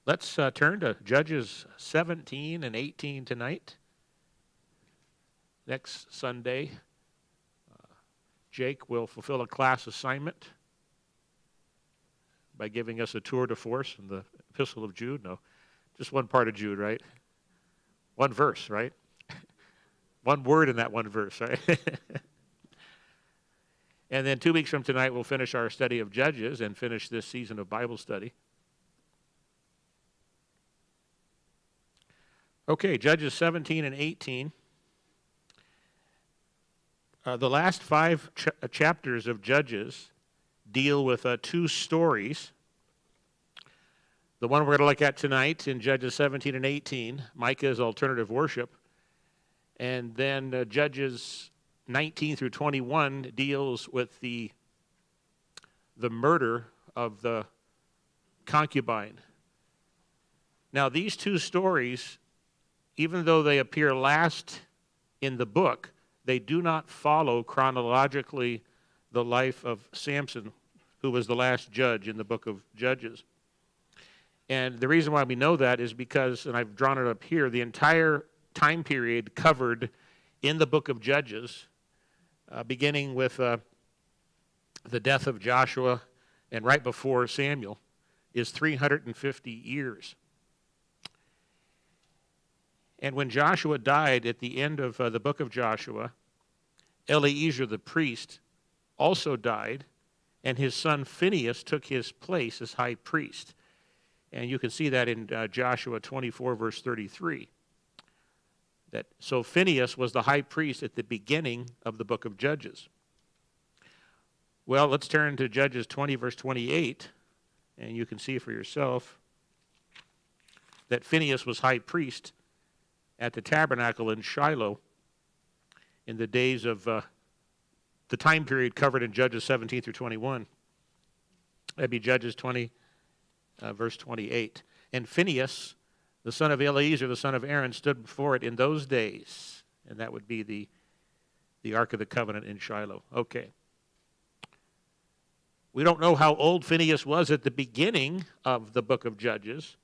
Let's turn to Judges 17 and 18 tonight. Next Sunday, Jake will fulfill a class assignment by giving us a tour de force in the Epistle of Jude. No, just one part of Jude, right? One verse, right? One word in that one verse, right? And then 2 weeks from tonight, we'll finish our study of Judges and finish this season of Bible study. Okay, Judges 17 and 18. The last five chapters of Judges deal with two stories. The one we're going to look at tonight in Judges 17 and 18, Micah's alternative worship. And then Judges 19 through 21 deals with the murder of the concubine. Now, these two stories, even though they appear last in the book, they do not follow chronologically the life of Samson, who was the last judge in the book of Judges. And the reason why we know that is because, and I've drawn it up here, the entire time period covered in the book of Judges, beginning with the death of Joshua and right before Samuel, is 350 years. And when Joshua died at the end of the book of Joshua, Eleazar the priest also died, and his son Phinehas took his place as high priest. And you can see that in Joshua 24, verse 33. So Phinehas was the high priest at the beginning of the book of Judges. Well, let's turn to Judges 20, verse 28, and you can see for yourself that Phinehas was high priest at the tabernacle in Shiloh in the days of the time period covered in Judges 17 through 21. That'd be Judges 20, verse 28. And Phinehas, the son of Eleazar, the son of Aaron, stood before it in those days. And that would be the Ark of the Covenant in Shiloh. Okay. We don't know how old Phinehas was at the beginning of the book of Judges,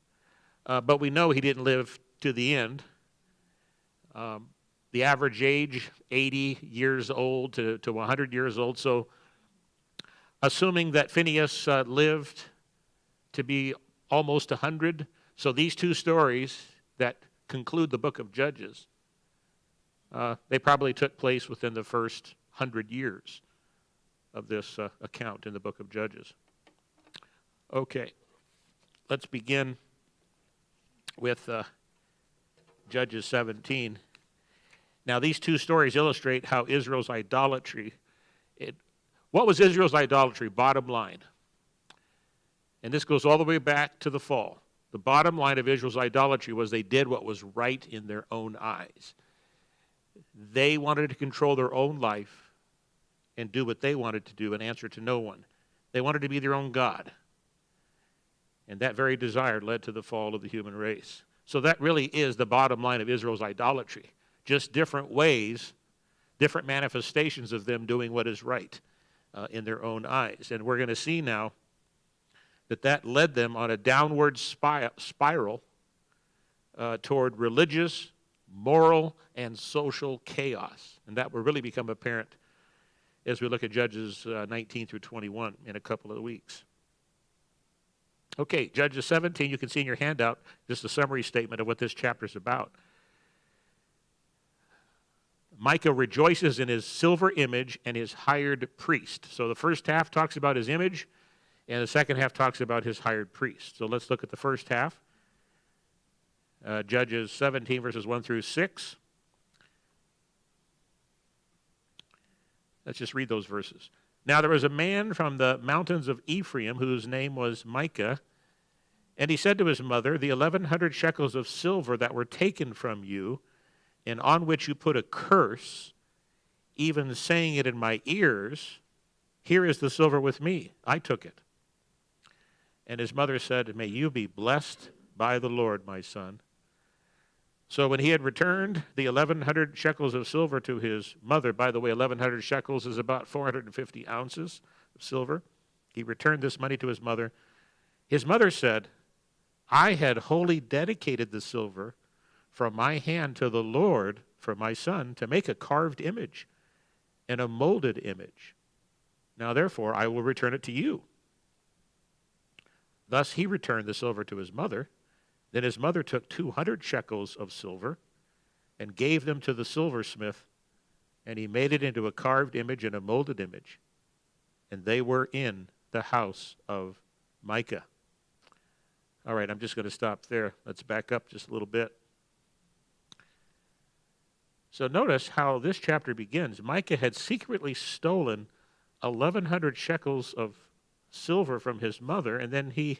but we know he didn't live to the end. The average age, 80 years old to 100 years old. So assuming that Phinehas lived to be almost 100, so these two stories that conclude the book of Judges, they probably took place within the first 100 years of this account in the book of Judges. Okay, let's begin with Judges 17. Now, these two stories illustrate how Israel's idolatry, what was Israel's idolatry? Bottom line. And this goes all the way back to the fall. The bottom line of Israel's idolatry was they did what was right in their own eyes. They wanted to control their own life and do what they wanted to do and answer to no one. They wanted to be their own God. And that very desire led to the fall of the human race. So that really is the bottom line of Israel's idolatry. Just different ways, different manifestations of them doing what is right in their own eyes. And we're going to see now that led them on a downward spiral toward religious, moral, and social chaos. And that will really become apparent as we look at Judges 19 through 21 in a couple of weeks. Okay, Judges 17, you can see in your handout just a summary statement of what this chapter is about. Micah rejoices in his silver image and his hired priest. So the first half talks about his image, and the second half talks about his hired priest. So let's look at the first half. Judges 17, verses 1 through 6. Let's just read those verses. Now there was a man from the mountains of Ephraim whose name was Micah, and he said to his mother, "The 1,100 shekels of silver that were taken from you, and on which you put a curse, even saying it in my ears, here is the silver with me. I took it." And his mother said, "May you be blessed by the Lord, my son." So when he had returned the 1,100 shekels of silver to his mother, by the way, 1,100 shekels is about 450 ounces of silver. He returned this money to his mother. His mother said, I had wholly dedicated the silver from my hand to the Lord for my son to make a carved image and a molded image. Now therefore I will return it to you." Thus he returned the silver to his mother. Then his mother took 200 shekels of silver and gave them to the silversmith, and he made it into a carved image and a molded image. And they were in the house of Micah. All right, I'm just going to stop there. Let's back up just a little bit. So notice how this chapter begins. Micah had secretly stolen 1,100 shekels of silver from his mother, and then he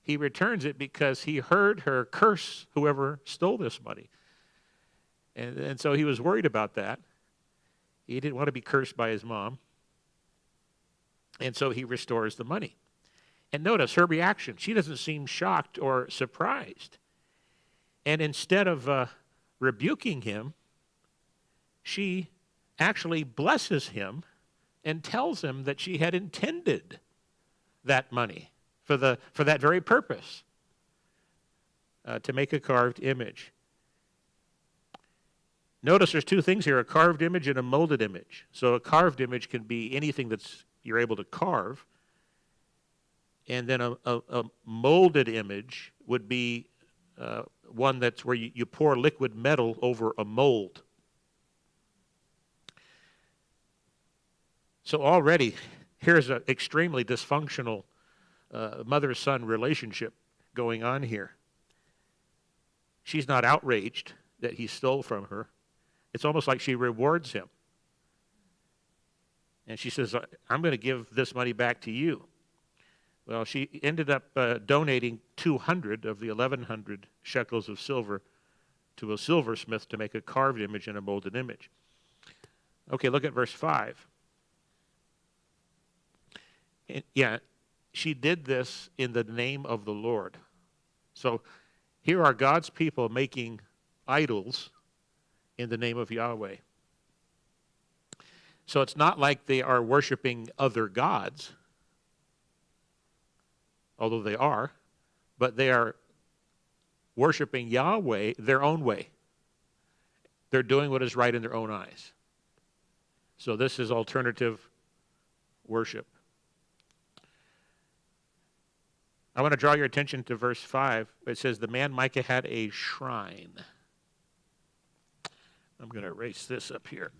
returns it because he heard her curse whoever stole this money. And so he was worried about that. He didn't want to be cursed by his mom. And so he restores the money. And notice her reaction. She doesn't seem shocked or surprised. And instead of rebuking him, she actually blesses him and tells him that she had intended that money for that very purpose, to make a carved image. Notice there's two things here, a carved image and a molded image. So a carved image can be anything that's you're able to carve. And then a molded image would be one that's where you pour liquid metal over a mold. So already, here's an extremely dysfunctional mother-son relationship going on here. She's not outraged that he stole from her. It's almost like she rewards him. And she says, "I'm going to give this money back to you." Well, she ended up donating 200 of the 1,100 shekels of silver to a silversmith to make a carved image and a molded image. Okay, look at verse 5. And, she did this in the name of the Lord. So here are God's people making idols in the name of Yahweh. So it's not like they are worshiping other gods, although they are, but they are worshiping Yahweh their own way. They're doing what is right in their own eyes. So this is alternative worship. I want to draw your attention to verse 5. It says, "The man Micah had a shrine." I'm going to erase this up here.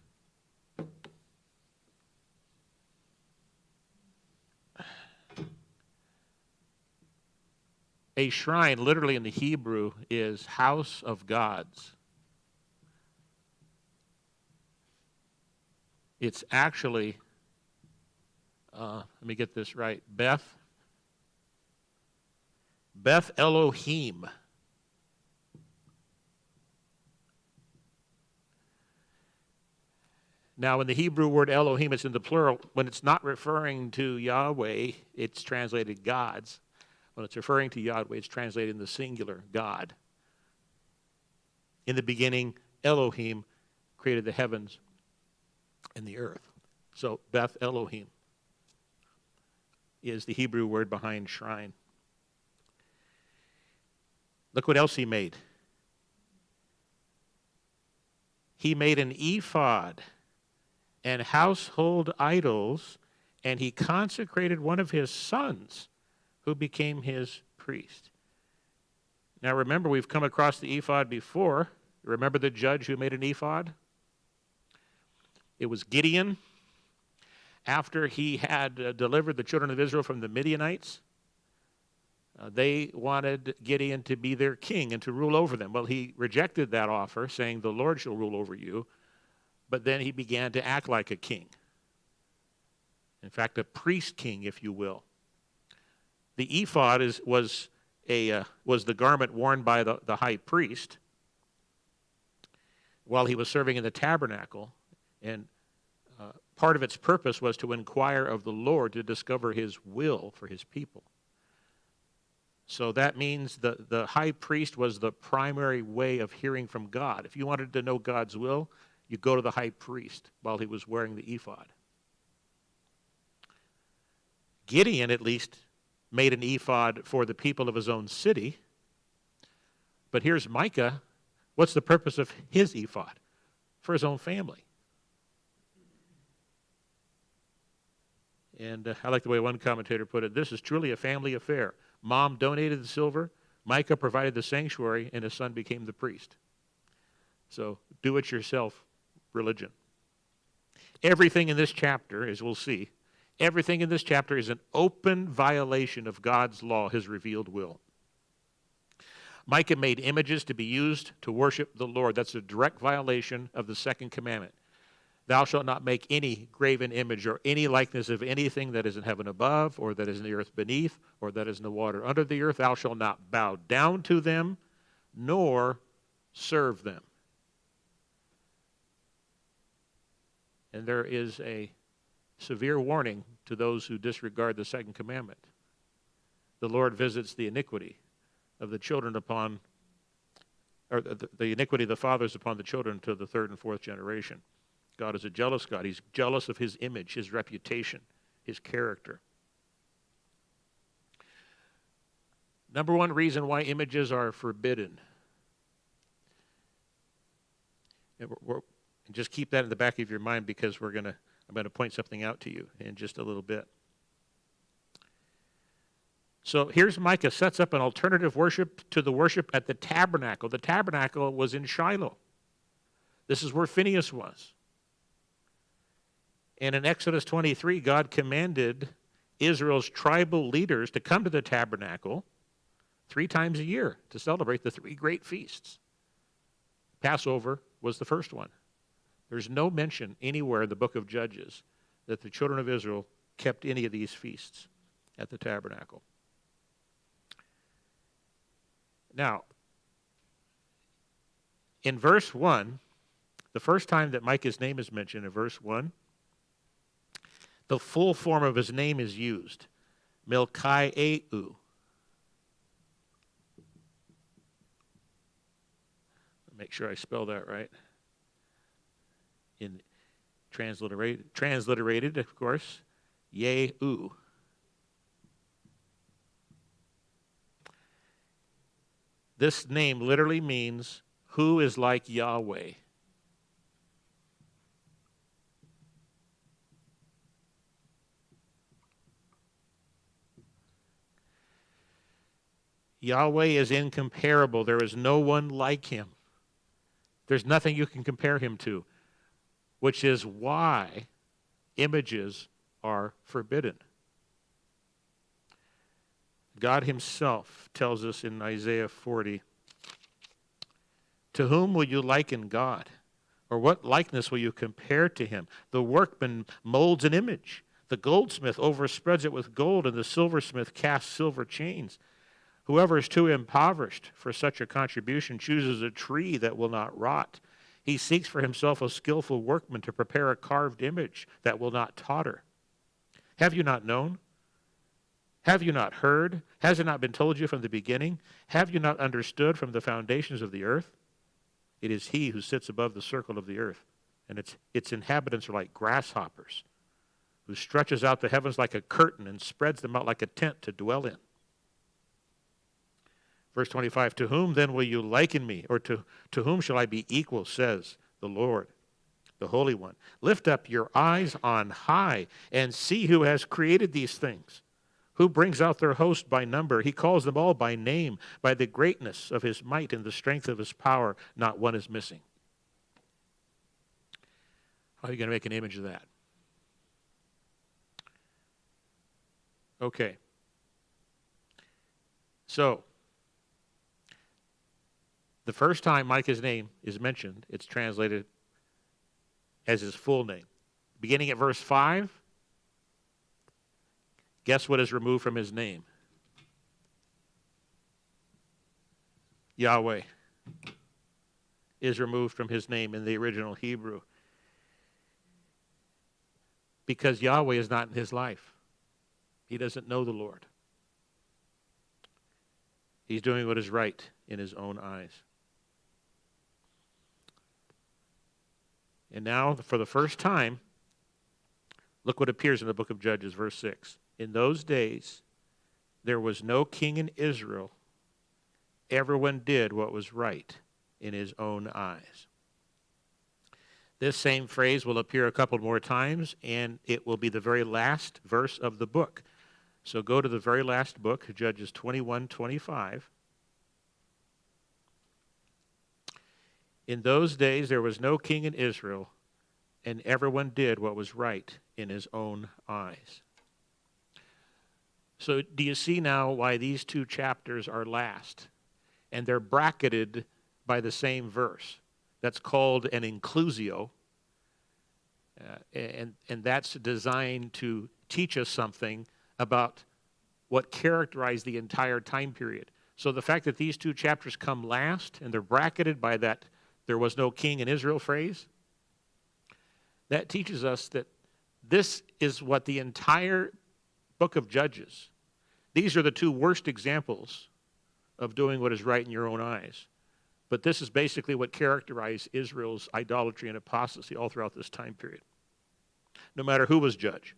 A shrine, literally in the Hebrew, is house of gods. It's actually, let me get this right, Beth Elohim. Now, in the Hebrew word Elohim, it's in the plural. When it's not referring to Yahweh, it's translated gods. When it's referring to Yahweh, it's translated in the singular, God. In the beginning, Elohim created the heavens and the earth. So Beth Elohim is the Hebrew word behind shrine. Look what else he made. He made an ephod and household idols, and he consecrated one of his sons, who became his priest. Now remember, we've come across the ephod before. Remember the judge who made an ephod? It was Gideon. After he had delivered the children of Israel from the Midianites, they wanted Gideon to be their king and to rule over them. Well, he rejected that offer, saying, "The Lord shall rule over you." But then he began to act like a king. In fact, a priest king, if you will. The ephod was the garment worn by the high priest while he was serving in the tabernacle, and part of its purpose was to inquire of the Lord to discover his will for his people. So that means the high priest was the primary way of hearing from God. If you wanted to know God's will, you go to the high priest while he was wearing the ephod. Gideon, at least, made an ephod for the people of his own city. But here's Micah. What's the purpose of his ephod? For his own family. And I like the way one commentator put it. This is truly a family affair. Mom donated the silver, Micah provided the sanctuary, and his son became the priest. So do-it-yourself religion. Everything in this chapter, as we'll see, everything in this chapter is an open violation of God's law, his revealed will. Micah made images to be used to worship the Lord. That's a direct violation of the second commandment. Thou shalt not make any graven image or any likeness of anything that is in heaven above, or that is in the earth beneath, or that is in the water under the earth. Thou shalt not bow down to them, nor serve them. And there is a severe warning to those who disregard the second commandment. The Lord visits the iniquity of the children upon, or the iniquity of the fathers upon the children to the third and fourth generation. God is a jealous God. He's jealous of his image, his reputation, his character. Number one reason why images are forbidden. And just keep that in the back of your mind, because I'm going to point something out to you in just a little bit. So here's Micah sets up an alternative worship to the worship at the tabernacle. The tabernacle was in Shiloh. This is where Phinehas was. And in Exodus 23, God commanded Israel's tribal leaders to come to the tabernacle 3 times a year to celebrate the 3 great feasts. Passover was the first one. There's no mention anywhere in the book of Judges that the children of Israel kept any of these feasts at the tabernacle. Now, in verse 1, the first time that Micah's name is mentioned in verse 1, the full form of his name is used, Milchai-eu. Make sure I spell that right. In transliterated, of course, Yehu. This name literally means, who is like Yahweh? Yahweh is incomparable. There is no one like him. There's nothing you can compare him to, which is why images are forbidden. God himself tells us in Isaiah 40, to whom will you liken God? Or what likeness will you compare to him? The workman molds an image. The goldsmith overspreads it with gold, and the silversmith casts silver chains. Whoever is too impoverished for such a contribution chooses a tree that will not rot. He seeks for himself a skillful workman to prepare a carved image that will not totter. Have you not known? Have you not heard? Has it not been told you from the beginning? Have you not understood from the foundations of the earth? It is he who sits above the circle of the earth, and its inhabitants are like grasshoppers, who stretches out the heavens like a curtain and spreads them out like a tent to dwell in. Verse 25, to whom then will you liken me, or to whom shall I be equal, says the Lord, the Holy One. Lift up your eyes on high and see who has created these things, who brings out their host by number. He calls them all by name, by the greatness of his might and the strength of his power. Not one is missing. How are you going to make an image of that? Okay. So, the first time Micah's name is mentioned, it's translated as his full name. Beginning at verse 5, guess what is removed from his name? Yahweh is removed from his name in the original Hebrew, because Yahweh is not in his life. He doesn't know the Lord. He's doing what is right in his own eyes. And now, for the first time, look what appears in the book of Judges, verse 6. In those days, there was no king in Israel. Everyone did what was right in his own eyes. This same phrase will appear a couple more times, and it will be the very last verse of the book. So go to the very last book, Judges 21:25. In those days there was no king in Israel, and everyone did what was right in his own eyes. So do you see now why these two chapters are last? And they're bracketed by the same verse. That's called an inclusio. And that's designed to teach us something about what characterized the entire time period. So the fact that these two chapters come last and they're bracketed by that there was no king in Israel phrase, that teaches us that this is what the entire book of Judges, these are the two worst examples of doing what is right in your own eyes. But this is basically what characterized Israel's idolatry and apostasy all throughout this time period, no matter who was judge.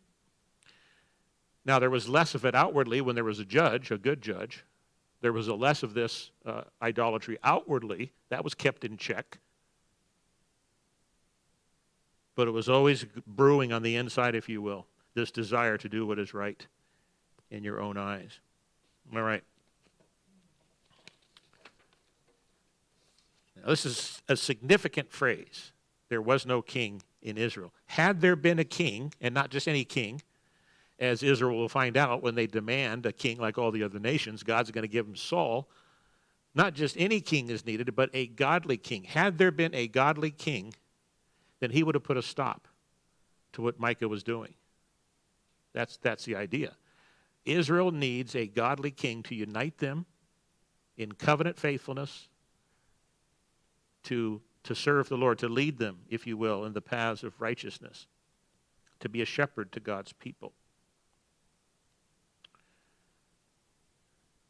Now, there was less of it outwardly when there was a judge, a good judge. There was a less of this idolatry outwardly. That was kept in check. But it was always brewing on the inside, if you will, this desire to do what is right in your own eyes. All right. Now, this is a significant phrase. There was no king in Israel. Had there been a king, and not just any king, as Israel will find out when they demand a king like all the other nations, God's going to give them Saul. Not just any king is needed, but a godly king. Had there been a godly king, then he would have put a stop to what Micah was doing. That's the idea. Israel needs a godly king to unite them in covenant faithfulness, to serve the Lord, to lead them, if you will, in the paths of righteousness, to be a shepherd to God's people.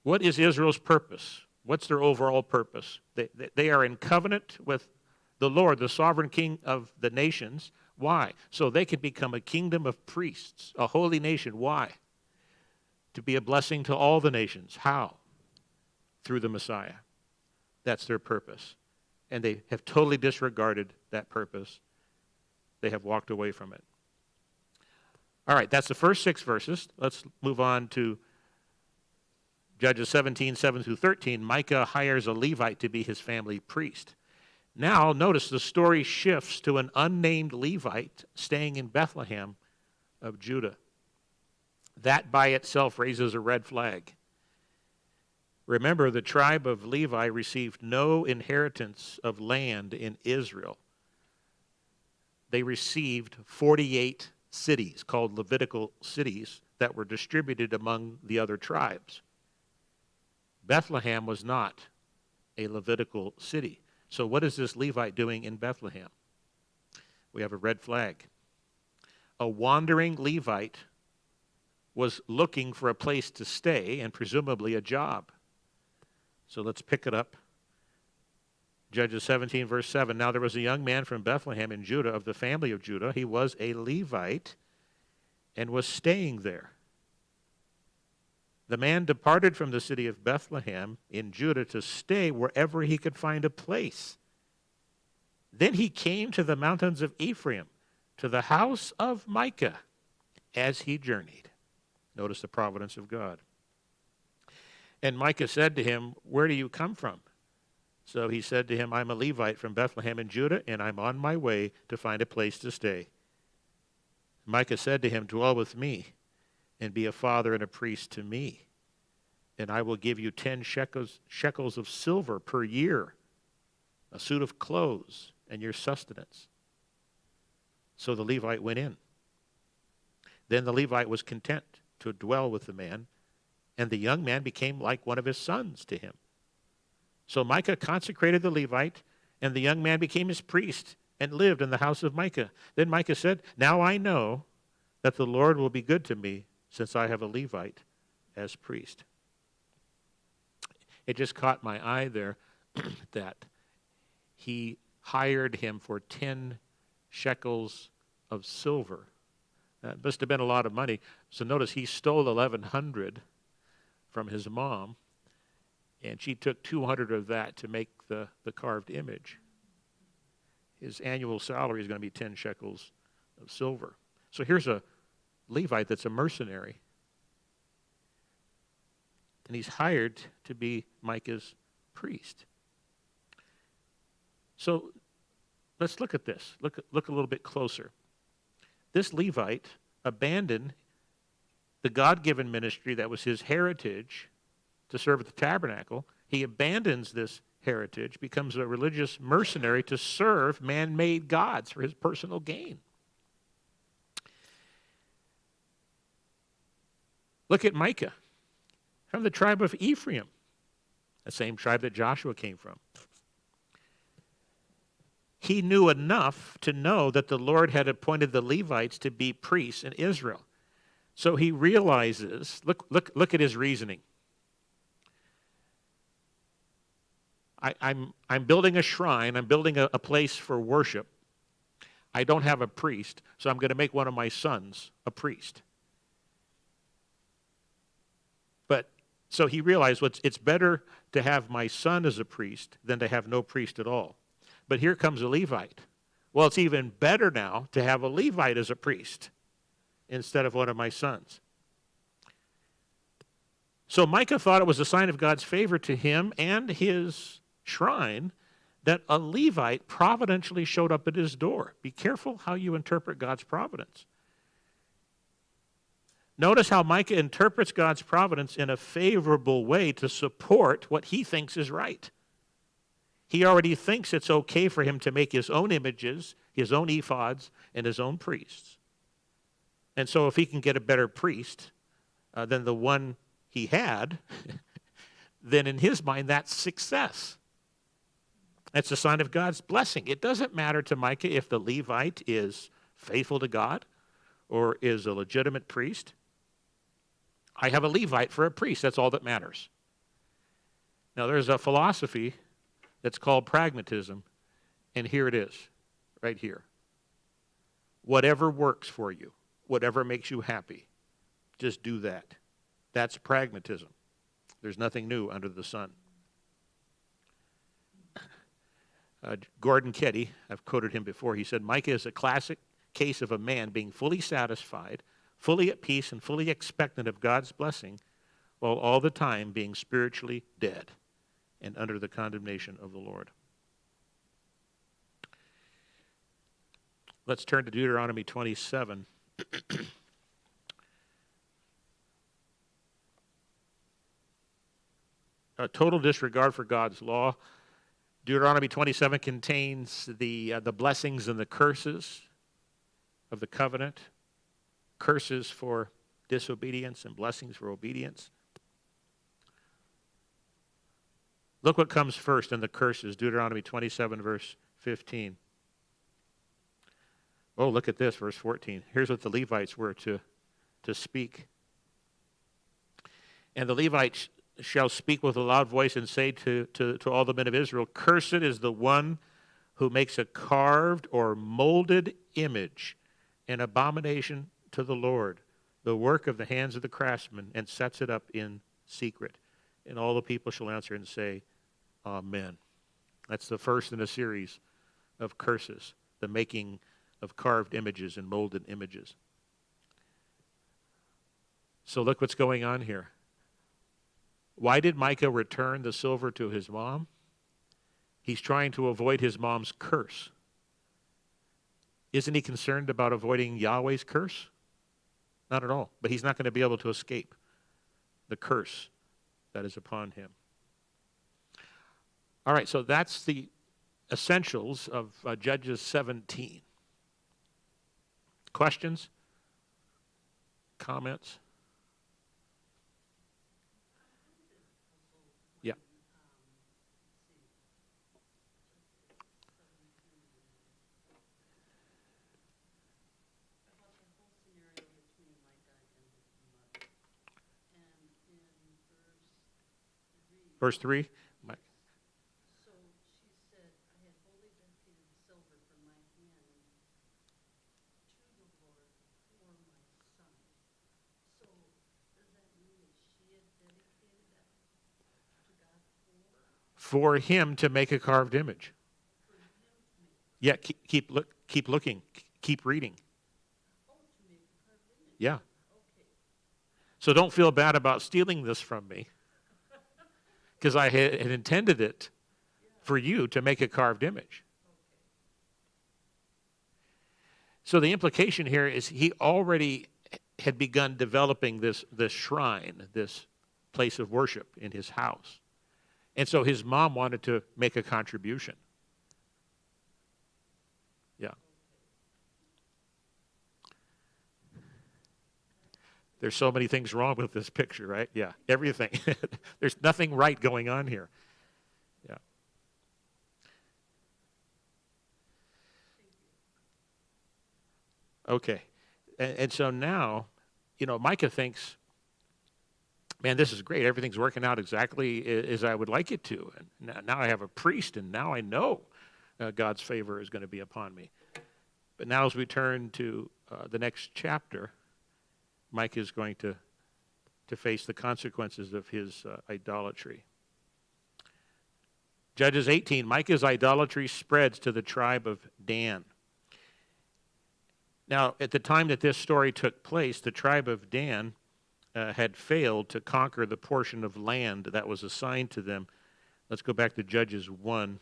What is Israel's purpose? What's their overall purpose? They are in covenant with the Lord, the sovereign king of the nations. Why? So they can become a kingdom of priests, a holy nation. Why? To be a blessing to all the nations. How? Through the Messiah. That's their purpose. And they have totally disregarded that purpose. They have walked away from it. All right, that's the first 6 verses. Let's move on to Judges 17, 7 through 13. Micah hires a Levite to be his family priest. Now, notice the story shifts to an unnamed Levite staying in Bethlehem of Judah. That by itself raises a red flag. Remember, the tribe of Levi received no inheritance of land in Israel. They received 48 cities called Levitical cities that were distributed among the other tribes. Bethlehem was not a Levitical city. So what is this Levite doing in Bethlehem? We have a red flag. A wandering Levite was looking for a place to stay and presumably a job. So let's pick it up. Judges 17, verse 7. Now there was a young man from Bethlehem in Judah, of the family of Judah. He was a Levite and was staying there. The man departed from the city of Bethlehem in Judah to stay wherever he could find a place. Then he came to the mountains of Ephraim, to the house of Micah, as he journeyed. Notice the providence of God. And Micah said to him, "Where do you come from?" So he said to him, "I'm a Levite from Bethlehem in Judah, and I'm on my way to find a place to stay." Micah said to him, "Dwell with me, and be a father and a priest to me, and I will give you 10 shekels of silver per year, a suit of clothes, and your sustenance." So the Levite went in. Then the Levite was content to dwell with the man, and the young man became like one of his sons to him. So Micah consecrated the Levite, and the young man became his priest and lived in the house of Micah. Then Micah said, "Now I know that the Lord will be good to me, since I have a Levite as priest." It just caught my eye there that he hired him for 10 shekels of silver. That must have been a lot of money. So notice he stole 1,100 from his mom, and she took 200 of that to make the carved image. His annual salary is going to be 10 shekels of silver. So here's a Levite that's a mercenary, and he's hired to be Micah's priest. So let's look at this. Look a little bit closer. This Levite abandoned the God-given ministry that was his heritage to serve at the tabernacle. He abandons this heritage, becomes a religious mercenary to serve man-made gods for his personal gain. Look at Micah, from the tribe of Ephraim, the same tribe that Joshua came from. He knew enough to know that the Lord had appointed the Levites to be priests in Israel. So he realizes, look at his reasoning. I'm building a shrine, I'm building a place for worship. I don't have a priest, so I'm going to make one of my sons a priest. But so he realized it's better to have my son as a priest than to have no priest at all. But here comes a Levite. Well, it's even better now to have a Levite as a priest instead of one of my sons. So Micah thought it was a sign of God's favor to him and his shrine that a Levite providentially showed up at his door. Be careful how you interpret God's providence. Notice how Micah interprets God's providence in a favorable way to support what he thinks is right. He already thinks it's okay for him to make his own images, his own ephods, and his own priests. And so if he can get a better priest than the one he had, then in his mind that's success. That's a sign of God's blessing. It doesn't matter to Micah if the Levite is faithful to God or is a legitimate priest. I have a Levite for a priest. That's all that matters. Now, there's a philosophy that's called pragmatism, and here it is, right here. Whatever works for you, whatever makes you happy, just do that. That's pragmatism. There's nothing new under the sun. Gordon Ketty, I've quoted him before, he said, Micah is a classic case of a man being fully satisfied, fully at peace, and fully expectant of God's blessing, while all the time being spiritually dead and under the condemnation of the Lord. Let's turn to Deuteronomy 27. A total disregard for God's law. Deuteronomy 27 contains the blessings and the curses of the covenant. Curses for disobedience and blessings for obedience. Look what comes first in the curses, Deuteronomy 27, verse 15. Oh, look at this, verse 14. Here's what the Levites were to speak. And the Levites shall speak with a loud voice and say to all the men of Israel, Cursed is the one who makes a carved or molded image, an abomination to the Lord, the work of the hands of the craftsman, and sets it up in secret. And all the people shall answer and say, Amen. That's the first in a series of curses, the making of carved images and molded images. So look what's going on here. Why did Micah return the silver to his mom? He's trying to avoid his mom's curse. Isn't he concerned about avoiding Yahweh's curse? Not at all. But he's not going to be able to escape the curse that is upon him. All right, so that's the essentials of Judges 17. Questions? Comments? Yeah. Verse 3. So she said, I had wholly dedicated the silver from my hand to the Lord for my son. So does that mean that she had dedicated for him to make a carved image. Yeah, keep looking, keep reading. Yeah. So don't feel bad about stealing this from me, because I had intended it for you to make a carved image. So the implication here is he already had begun developing this shrine, this place of worship in his house. And so his mom wanted to make a contribution. Yeah. There's so many things wrong with this picture, right? Yeah, everything. There's nothing right going on here. Yeah. Okay. And so now, Micah thinks, man, this is great. Everything's working out exactly as I would like it to. And now I have a priest, and now I know God's favor is going to be upon me. But now as we turn to the next chapter, Micah is going to face the consequences of his idolatry. Judges 18, Micah's idolatry spreads to the tribe of Dan. Now, at the time that this story took place, the tribe of Dan had failed to conquer the portion of land that was assigned to them. Let's go back to Judges 1,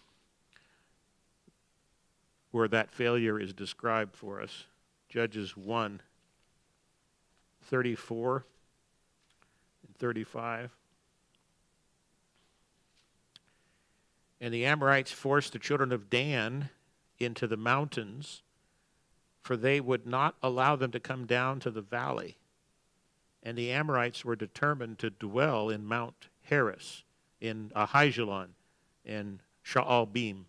where that failure is described for us. Judges 1, 34 and 35. And the Amorites forced the children of Dan into the mountains, for they would not allow them to come down to the valley. And the Amorites were determined to dwell in Mount Heres, in Ahijalon, and Shaalbim.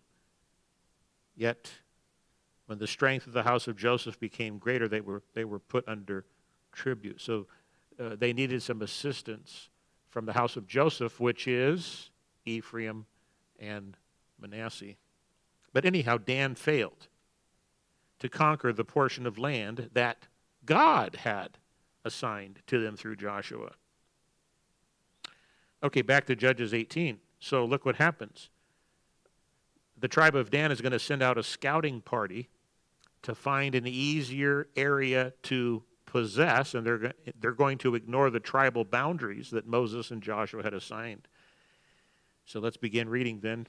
Yet, when the strength of the house of Joseph became greater, they were put under tribute. So they needed some assistance from the house of Joseph, which is Ephraim and Manasseh. But anyhow, Dan failed to conquer the portion of land that God had assigned to them through Joshua. Okay, back to Judges 18. So look what happens. The tribe of Dan is going to send out a scouting party to find an easier area to possess, and they're going to ignore the tribal boundaries that Moses and Joshua had assigned. So let's begin reading then,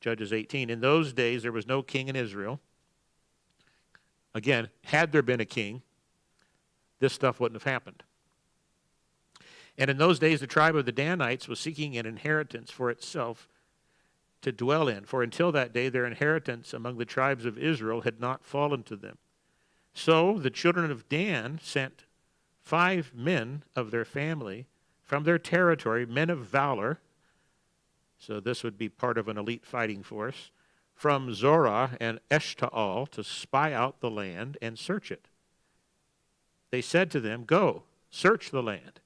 Judges 18. In those days there was no king in Israel. Again, had there been a king, this stuff wouldn't have happened. And in those days the tribe of the Danites was seeking an inheritance for itself to dwell in, for until that day their inheritance among the tribes of Israel had not fallen to them. So the children of Dan sent 5 men of their family from their territory, men of valor, so this would be part of an elite fighting force, from Zorah and Eshtaol to spy out the land and search it. They said to them, "Go, search the land."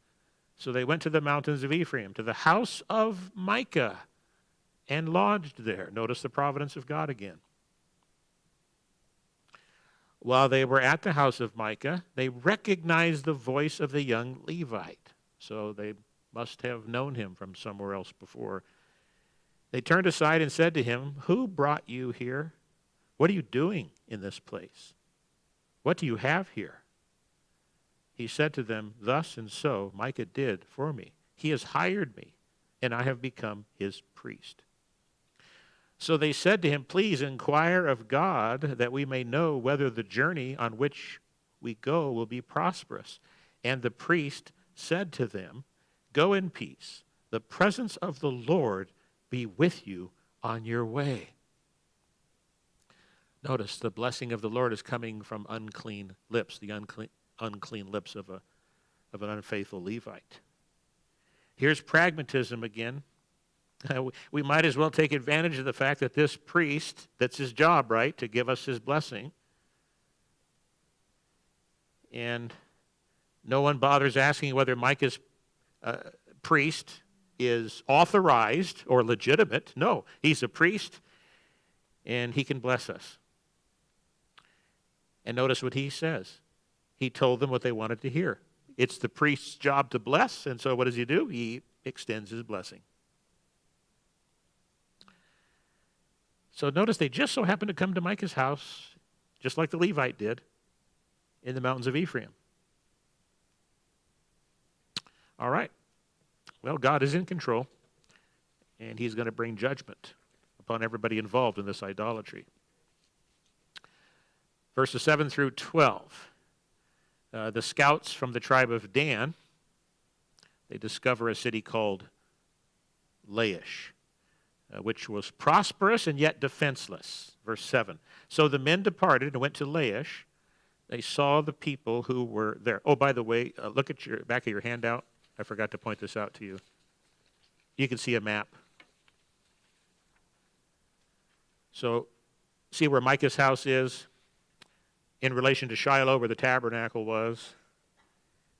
So they went to the mountains of Ephraim, to the house of Micah, and lodged there. Notice the providence of God again. While they were at the house of Micah, they recognized the voice of the young Levite. So they must have known him from somewhere else before. They turned aside and said to him, "Who brought you here? What are you doing in this place? What do you have here?" He said to them, "Thus and so Micah did for me. He has hired me, and I have become his priest." So they said to him, "Please inquire of God that we may know whether the journey on which we go will be prosperous." And the priest said to them, "Go in peace. The presence of the Lord be with you on your way." Notice the blessing of the Lord is coming from unclean lips, the unclean lips of an unfaithful Levite. Here's pragmatism again. We might as well take advantage of the fact that this priest, that's his job, right, to give us his blessing. And no one bothers asking whether Micah's priest is authorized or legitimate. No, he's a priest, and he can bless us. And notice what he says. He told them what they wanted to hear. It's the priest's job to bless, and so what does he do? He extends his blessing. So notice they just so happened to come to Micah's house, just like the Levite did, in the mountains of Ephraim. All right. Well, God is in control, and he's going to bring judgment upon everybody involved in this idolatry. Verses 7 through 12. The scouts from the tribe of Dan, they discover a city called Laish, which was prosperous and yet defenseless. Verse 7. So the men departed and went to Laish. They saw the people who were there. Oh, by the way, look at your back of your handout. I forgot to point this out to you. You can see a map. So, see where Micah's house is in relation to Shiloh, where the tabernacle was.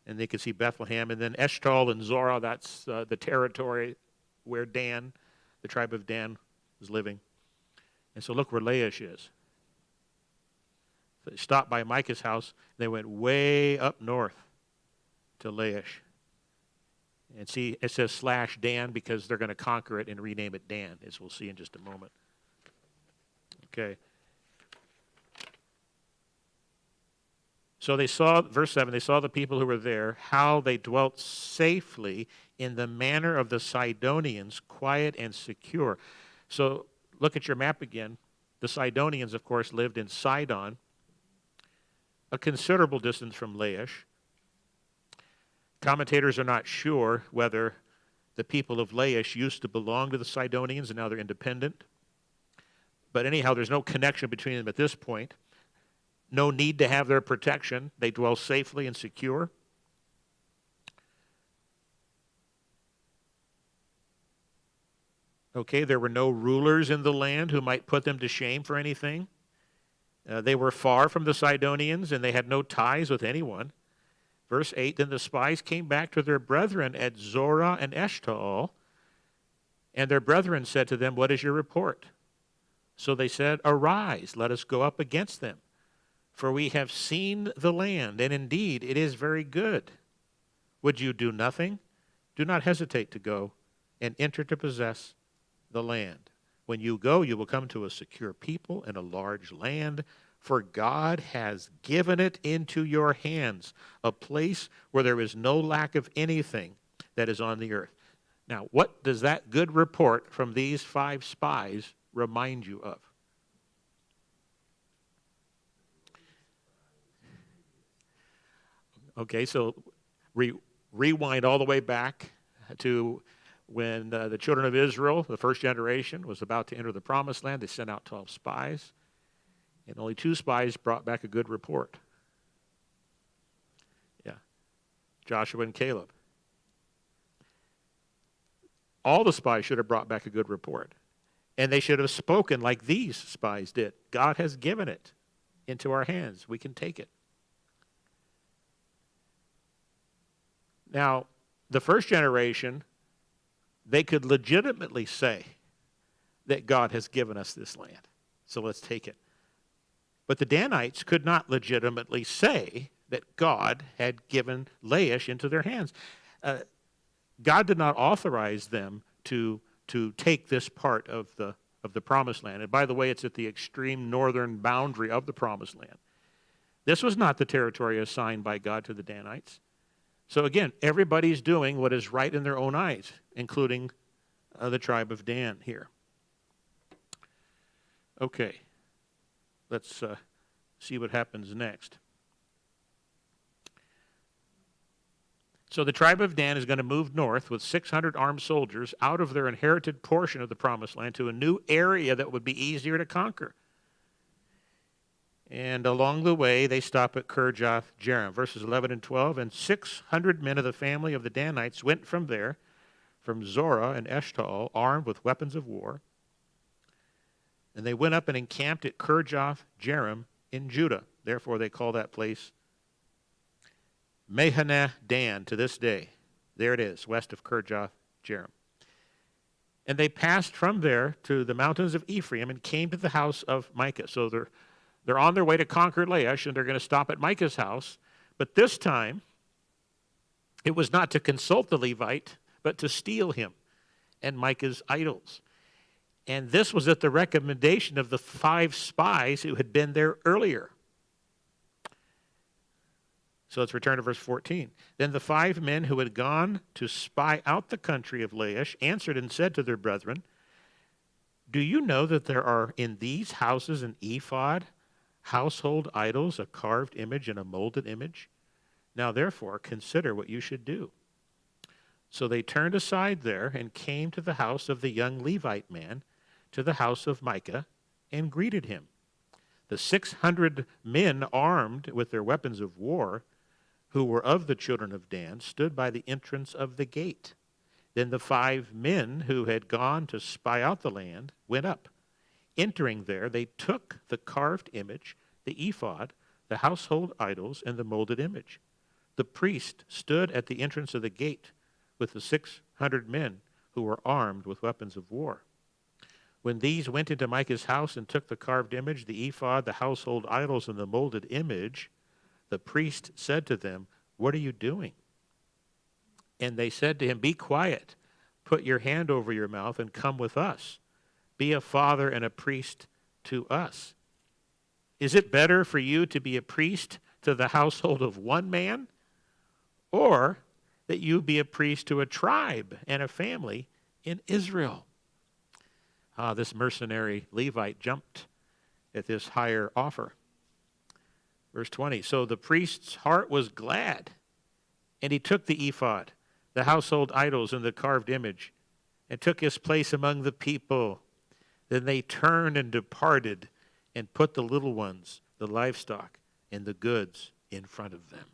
And they can see Bethlehem. And then Eshtal and Zorah, that's the territory where Dan, the tribe of Dan, was living. And so look where Laish is. So they stopped by Micah's house. They went way up north to Laish. And see, it says /Dan because they're going to conquer it and rename it Dan, as we'll see in just a moment. Okay. So they saw, verse 7, they saw the people who were there, how they dwelt safely in the manner of the Sidonians, quiet and secure. So look at your map again. The Sidonians, of course, lived in Sidon, a considerable distance from Laish. Commentators are not sure whether the people of Laish used to belong to the Sidonians and now they're independent. But anyhow, there's no connection between them at this point. No need to have their protection. They dwell safely and secure. Okay, there were no rulers in the land who might put them to shame for anything. They were far from the Sidonians and they had no ties with anyone. Verse 8, then the spies came back to their brethren at Zorah and Eshtaol, and their brethren said to them, what is your report? So they said, arise, let us go up against them, for we have seen the land, and indeed it is very good. Would you do nothing? Do not hesitate to go and enter to possess the land. When you go, you will come to a secure people and a large land, for God has given it into your hands, a place where there is no lack of anything that is on the earth. Now, what does that good report from these 5 spies remind you of? Okay, so rewind all the way back to when the children of Israel, the first generation, was about to enter the promised land. They sent out 12 spies. And only 2 spies brought back a good report. Yeah, Joshua and Caleb. All the spies should have brought back a good report. And they should have spoken like these spies did. God has given it into our hands. We can take it. Now, the first generation, they could legitimately say that God has given us this land. So let's take it. But the Danites could not legitimately say that God had given Laish into their hands. God did not authorize them to take this part of the promised land. And by the way, it's at the extreme northern boundary of the promised land. This was not the territory assigned by God to the Danites. So again, everybody's doing what is right in their own eyes, including the tribe of Dan here. Okay. Let's see what happens next. So the tribe of Dan is going to move north with 600 armed soldiers out of their inherited portion of the promised land to a new area that would be easier to conquer. And along the way, they stop at Kirjath Jearim. Verses 11 and 12, and 600 men of the family of the Danites went from there, from Zorah and Eshtaol, armed with weapons of war. And they went up and encamped at Kirjath Jearim in Judah. Therefore, they call that place Mehaneh Dan to this day. There it is, west of Kirjath Jearim. And they passed from there to the mountains of Ephraim and came to the house of Micah. So they're on their way to conquer Laish, and they're going to stop at Micah's house. But this time, it was not to consult the Levite, but to steal him and Micah's idols. And this was at the recommendation of the 5 spies who had been there earlier. So let's return to verse 14. Then the 5 men who had gone to spy out the country of Laish answered and said to their brethren, do you know that there are in these houses an ephod, household idols, a carved image, and a molded image? Now therefore consider what you should do. So they turned aside there and came to the house of the young Levite man, to the house of Micah, and greeted him. The 600 men armed with their weapons of war, who were of the children of Dan, stood by the entrance of the gate. Then the 5 men who had gone to spy out the land went up. Entering there, they took the carved image, the ephod, the household idols, and the molded image. The priest stood at the entrance of the gate with the 600 men who were armed with weapons of war. When these went into Micah's house and took the carved image, the ephod, the household idols, and the molded image, the priest said to them, what are you doing? And they said to him, be quiet, put your hand over your mouth, and come with us. Be a father and a priest to us. Is it better for you to be a priest to the household of one man, or that you be a priest to a tribe and a family in Israel? This mercenary Levite jumped at this higher offer. Verse 20, so the priest's heart was glad, and he took the ephod, the household idols, and the carved image, and took his place among the people. Then they turned and departed, and put the little ones, the livestock, and the goods in front of them.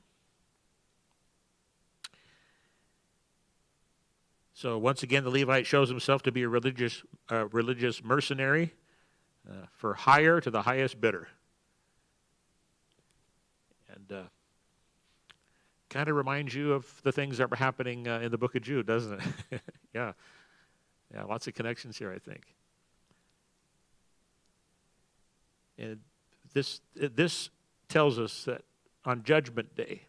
So once again, the Levite shows himself to be a religious mercenary for hire to the highest bidder. And kind of reminds you of the things that were happening in the book of Jude, doesn't it? Yeah, lots of connections here, I think. And this tells us that on Judgment Day,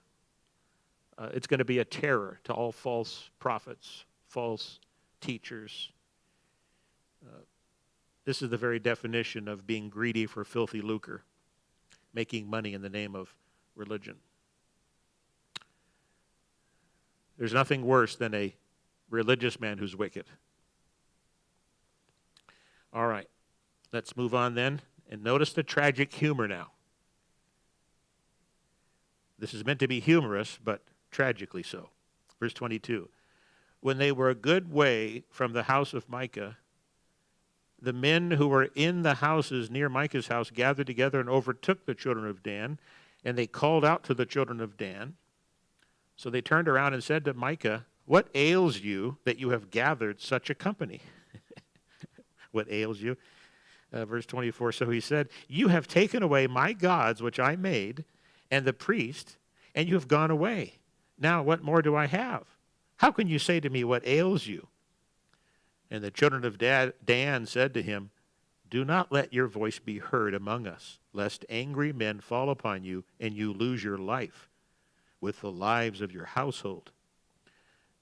it's going to be a terror to all false prophets, false teachers. This is the very definition of being greedy for filthy lucre, making money in the name of religion. There's nothing worse than a religious man who's wicked. All right, let's move on then. And notice the tragic humor now. This is meant to be humorous, but tragically so. Verse 22. When they were a good way from the house of Micah, the men who were in the houses near Micah's house gathered together and overtook the children of Dan, and they called out to the children of Dan. So they turned around and said to Micah, what ails you that you have gathered such a company? What ails you? Verse 24, so he said, you have taken away my gods which I made, and the priest, and you have gone away. Now what more do I have? How can you say to me, what ails you? And the children of Dan said to him, do not let your voice be heard among us, lest angry men fall upon you, and you lose your life with the lives of your household.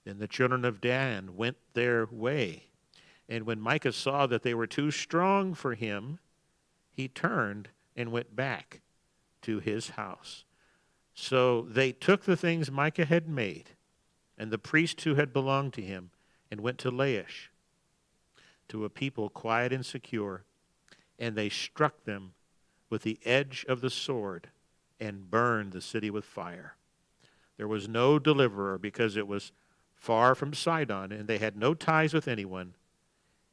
Then the children of Dan went their way. And when Micah saw that they were too strong for him, he turned and went back to his house. So they took the things Micah had made, and the priest who had belonged to him, and went to Laish, to a people quiet and secure, and they struck them with the edge of the sword and burned the city with fire. There was no deliverer because it was far from Sidon, and they had no ties with anyone.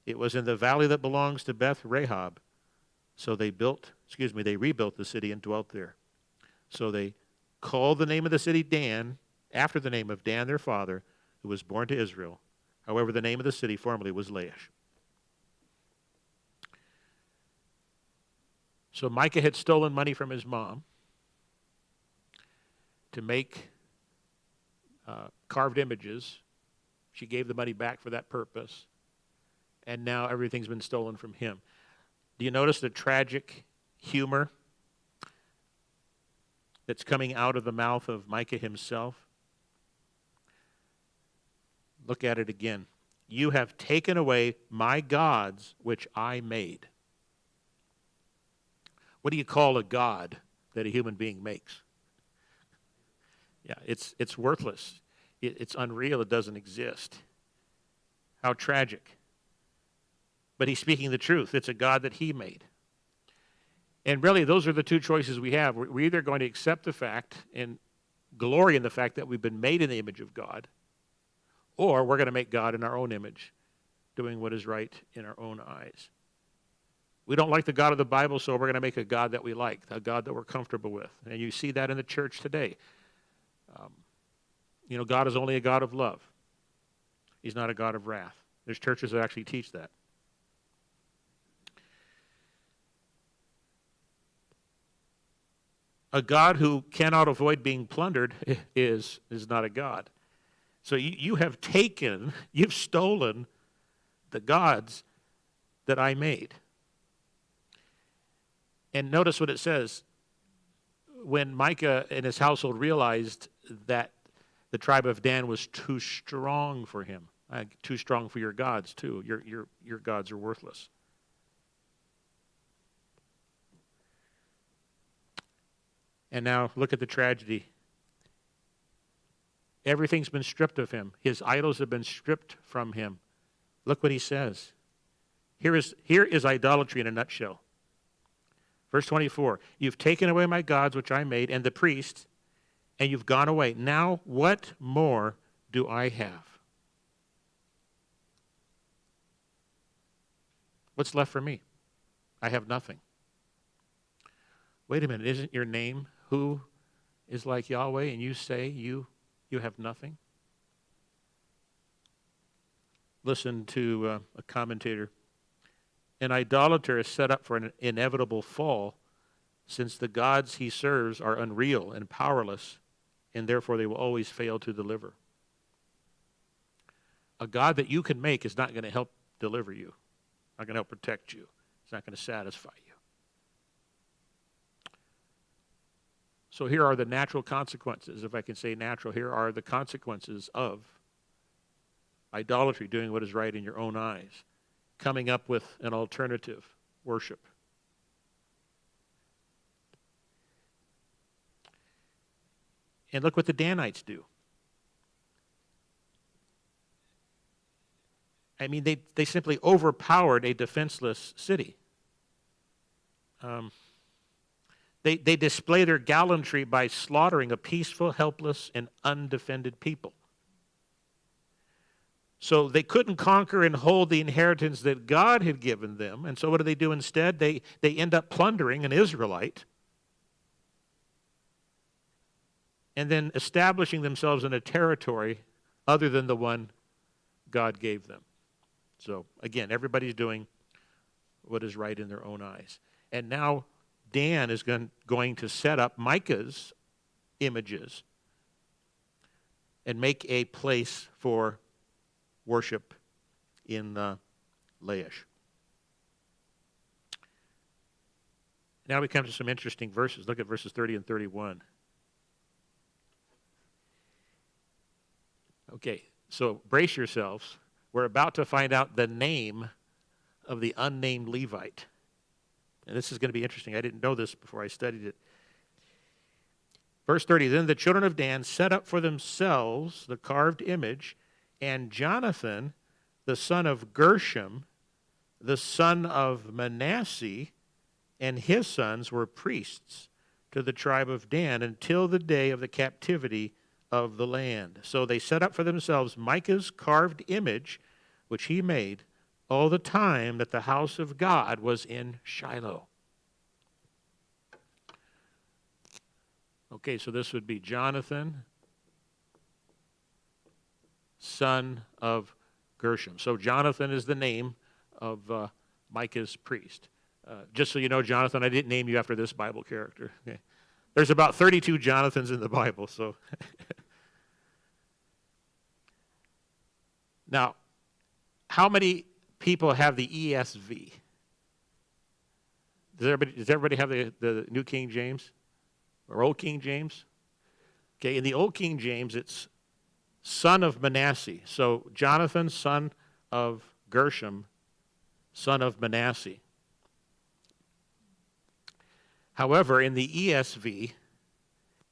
It was in the valley that belongs to Beth Rahab. So they rebuilt the city and dwelt there. So they called the name of the city Dan, after the name of Dan their father, who was born to Israel. However, the name of the city formerly was Laish. So Micah had stolen money from his mom to make carved images. She gave the money back for that purpose. And now everything's been stolen from him. Do you notice the tragic humor that's coming out of the mouth of Micah himself? Look at it again. You have taken away my gods, which I made. What do you call a god that a human being makes? Yeah, it's worthless. It's unreal. It doesn't exist. How tragic. But he's speaking the truth. It's a God that he made. And really, those are the two choices we have. We're either going to accept the fact and glory in the fact that we've been made in the image of God, or we're going to make God in our own image, doing what is right in our own eyes. We don't like the God of the Bible, so we're going to make a God that we like, a God that we're comfortable with. And you see that in the church today. God is only a God of love. He's not a God of wrath. There's churches that actually teach that. A God who cannot avoid being plundered is not a God. So you've stolen the gods that I made. And notice what it says. When Micah and his household realized that the tribe of Dan was too strong for him, too strong for your gods too. Your gods are worthless. And now look at the tragedy. Everything's been stripped of him. His idols have been stripped from him. Look what he says. Here is idolatry in a nutshell. Verse 24, you've taken away my gods, which I made, and the priests, and you've gone away. Now what more do I have? What's left for me? I have nothing. Wait a minute, isn't your name who is like Yahweh, and you say you have nothing? Listen to a commentator. An idolater is set up for an inevitable fall, since the gods he serves are unreal and powerless, and therefore they will always fail to deliver. A God that you can make is not going to help deliver you, not going to help protect you. It's not going to satisfy you. So here are the natural consequences, if I can say natural. Here are the consequences of idolatry, doing what is right in your own eyes, coming up with an alternative worship. And look what the Danites do. I mean, they simply overpowered a defenseless city. They display their gallantry by slaughtering a peaceful, helpless, and undefended people. So they couldn't conquer and hold the inheritance that God had given them. And so what do they do instead? They end up plundering an Israelite and then establishing themselves in a territory other than the one God gave them. So again, everybody's doing what is right in their own eyes. And now Dan is going to set up Micah's images and make a place for worship in Laish. Now we come to some interesting verses. Look at verses 30 and 31. Okay, so brace yourselves. We're about to find out the name of the unnamed Levite. And this is going to be interesting. I didn't know this before I studied it. Verse 30, then the children of Dan set up for themselves the carved image, and Jonathan, the son of Gershom, the son of Manasseh, and his sons were priests to the tribe of Dan until the day of the captivity of the land. So they set up for themselves Micah's carved image, which he made, all the time that the house of God was in Shiloh. Okay, so this would be Jonathan, son of Gershom. So Jonathan is the name of Micah's priest. Just so you know, Jonathan, I didn't name you after this Bible character. Okay. There's about 32 Jonathans in the Bible, so. Now, how many people have the ESV? Does everybody have the New King James or Old King James? Okay, in the Old King James, it's son of Manasseh. So Jonathan, son of Gershom, son of Manasseh. However, in the ESV,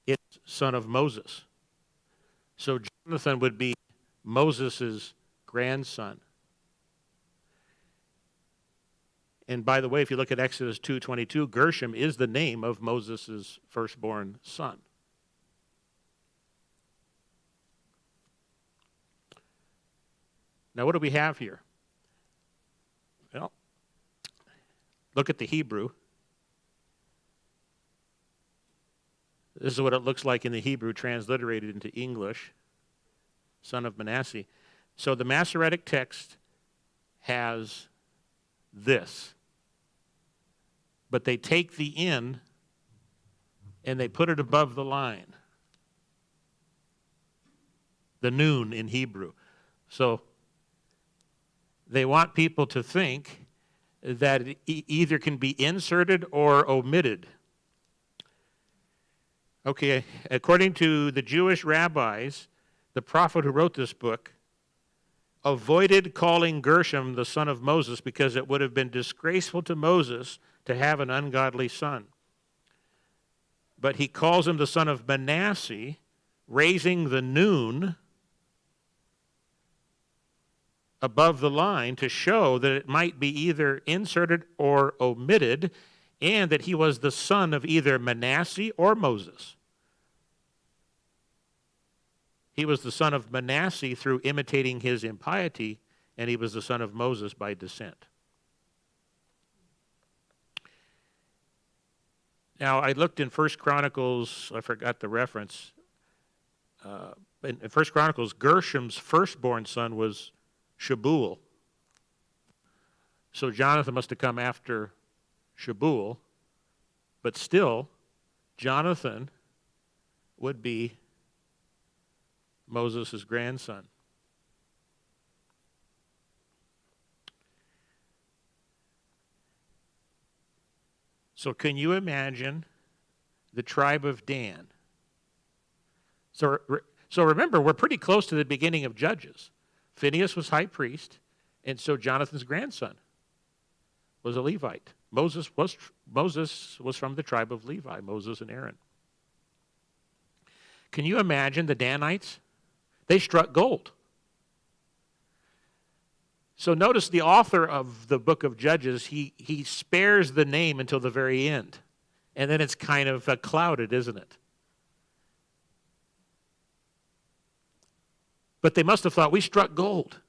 it's son of Moses. So Jonathan would be Moses' grandson. And by the way, if you look at Exodus 2:22, Gershom is the name of Moses' firstborn son. Now, what do we have here? Well, look at the Hebrew. This is what it looks like in the Hebrew, transliterated into English, son of Manasseh. So the Masoretic text has this, but they take the in and they put it above the line. The noon in Hebrew. So they want people to think that it either can be inserted or omitted. Okay, according to the Jewish rabbis, the prophet who wrote this book avoided calling Gershom the son of Moses because it would have been disgraceful to Moses to have an ungodly son. But he calls him the son of Manasseh, raising the noon above the line to show that it might be either inserted or omitted, and that he was the son of either Manasseh or Moses. He was the son of Manasseh through imitating his impiety, and he was the son of Moses by descent. Now, I looked in 1 Chronicles, I forgot the reference. In 1 Chronicles, Gershom's firstborn son was Shebuel. So Jonathan must have come after Shebuel, but still, Jonathan would be Moses' grandson. So can you imagine the tribe of Dan? So remember, we're pretty close to the beginning of Judges. Phinehas was high priest, and so Jonathan's grandson was a Levite. Moses was from the tribe of Levi, Moses and Aaron. Can you imagine the Danites? They struck gold. So notice the author of the book of Judges, he spares the name until the very end. And then it's kind of clouded, isn't it? But they must have thought, we struck gold.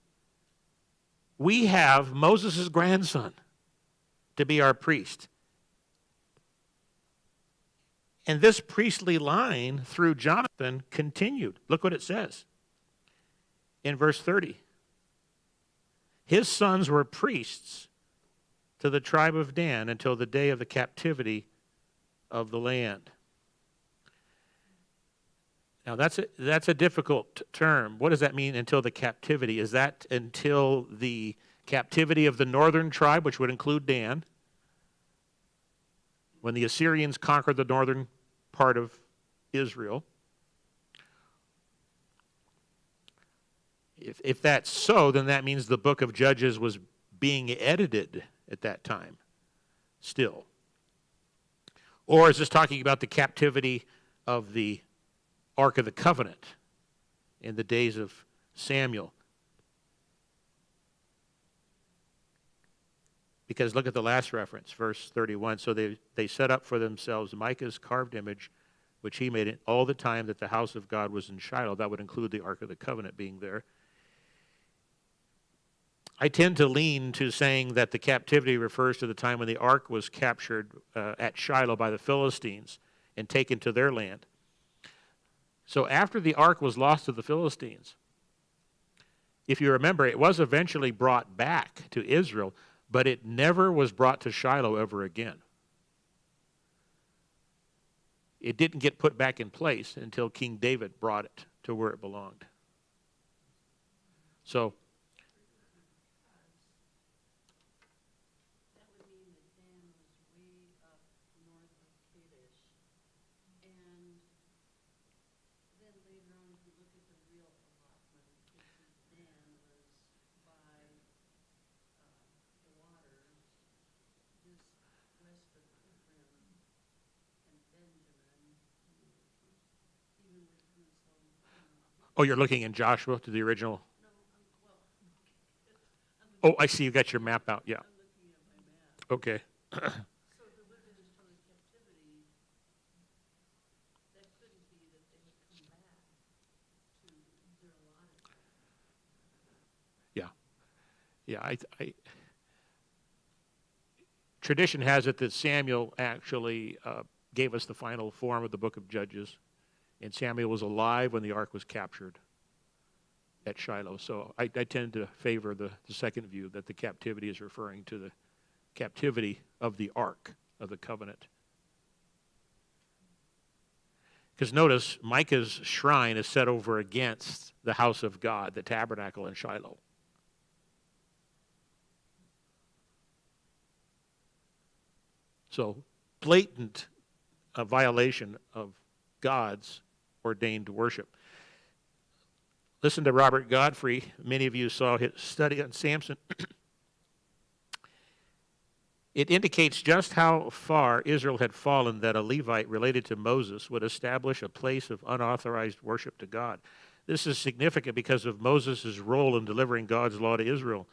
We have Moses' grandson to be our priest. And this priestly line through Jonathan continued. Look what it says in verse 30. His sons were priests to the tribe of Dan until the day of the captivity of the land. Now, that's a difficult term. What does that mean, until the captivity? Is that until the captivity of the northern tribe, which would include Dan, when the Assyrians conquered the northern part of Israel? If that's so, then that means the book of Judges was being edited at that time still. Or is this talking about the captivity of the Ark of the Covenant in the days of Samuel? Because look at the last reference, verse 31. So they set up for themselves Micah's carved image, which he made all the time that the house of God was in Shiloh. That would include the Ark of the Covenant being there. I tend to lean to saying that the captivity refers to the time when the ark was captured at Shiloh by the Philistines and taken to their land. So after the ark was lost to the Philistines, if you remember, it was eventually brought back to Israel, but it never was brought to Shiloh ever again. It didn't get put back in place until King David brought it to where it belonged. So Oh, you're looking in Joshua to the original. No, well, I'm Oh, I see you got your map out. Yeah. looking at my map. Okay. So if it would have been destroyed in captivity, that couldn't be that they would come back to their allotted. Yeah. Yeah. Tradition has it that Samuel actually gave us the final form of the book of Judges, and Samuel was alive when the ark was captured at Shiloh. So I tend to favor the second view, that the captivity is referring to the captivity of the ark of the covenant. Because notice, Micah's shrine is set over against the house of God, the tabernacle in Shiloh. So, blatant violation of God's ordained worship. Listen to Robert Godfrey. Many of you saw his study on Samson. It indicates just how far Israel had fallen that a Levite related to Moses would establish a place of unauthorized worship to God. This is significant because of Moses' role in delivering God's law to Israel.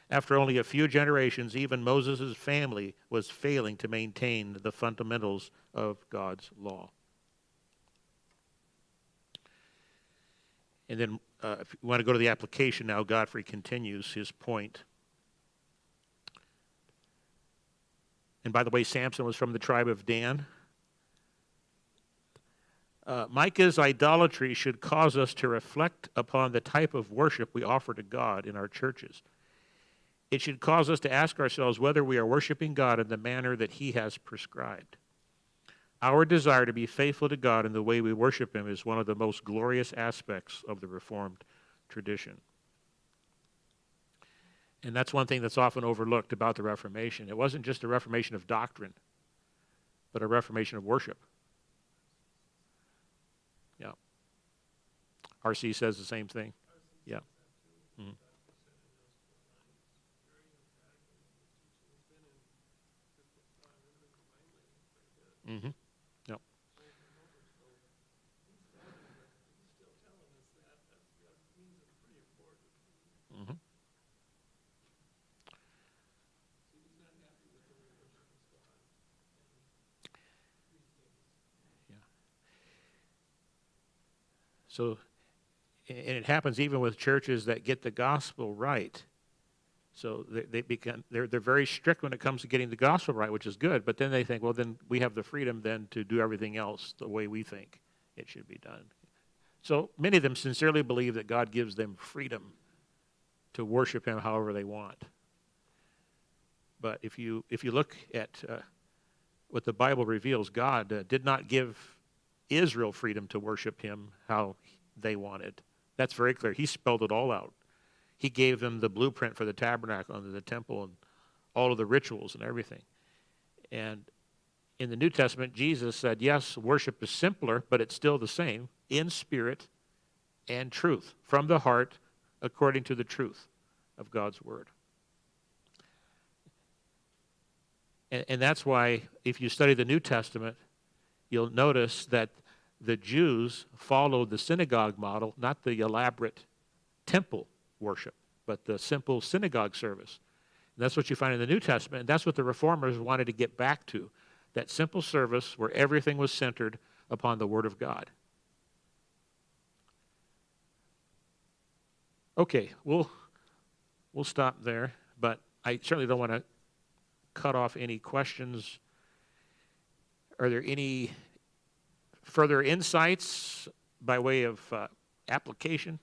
After only a few generations, even Moses' family was failing to maintain the fundamentals of God's law. And then, if you want to go to the application now, Godfrey continues his point. And by the way, Samson was from the tribe of Dan. Micah's idolatry should cause us to reflect upon the type of worship we offer to God in our churches. It should cause us to ask ourselves whether we are worshiping God in the manner that He has prescribed. Our desire to be faithful to God in the way we worship Him is one of the most glorious aspects of the Reformed tradition. And that's one thing that's often overlooked about the Reformation. It wasn't just a reformation of doctrine, but a reformation of worship. Yeah. R.C. says the same thing. Yeah. Mm-hmm. Mm-hmm. Yep. Mm-hmm. Yeah. So, and it happens even with churches that get the gospel right. So they're very strict when it comes to getting the gospel right, which is good. But then they think, well, then we have the freedom then to do everything else the way we think it should be done. So many of them sincerely believe that God gives them freedom to worship Him however they want. But if you look at what the Bible reveals, God did not give Israel freedom to worship Him how they wanted. That's very clear. He spelled it all out. He gave them the blueprint for the tabernacle and the temple and all of the rituals and everything. And in the New Testament, Jesus said, yes, worship is simpler, but it's still the same, in spirit and truth, from the heart, according to the truth of God's Word. And that's why, if you study the New Testament, you'll notice that the Jews followed the synagogue model, not the elaborate temple worship, but the simple synagogue service. And that's what you find in the New Testament, and that's what the Reformers wanted to get back to, that simple service where everything was centered upon the Word of God. Okay, we'll stop there, but I certainly don't want to cut off any questions. Are there any further insights by way of application?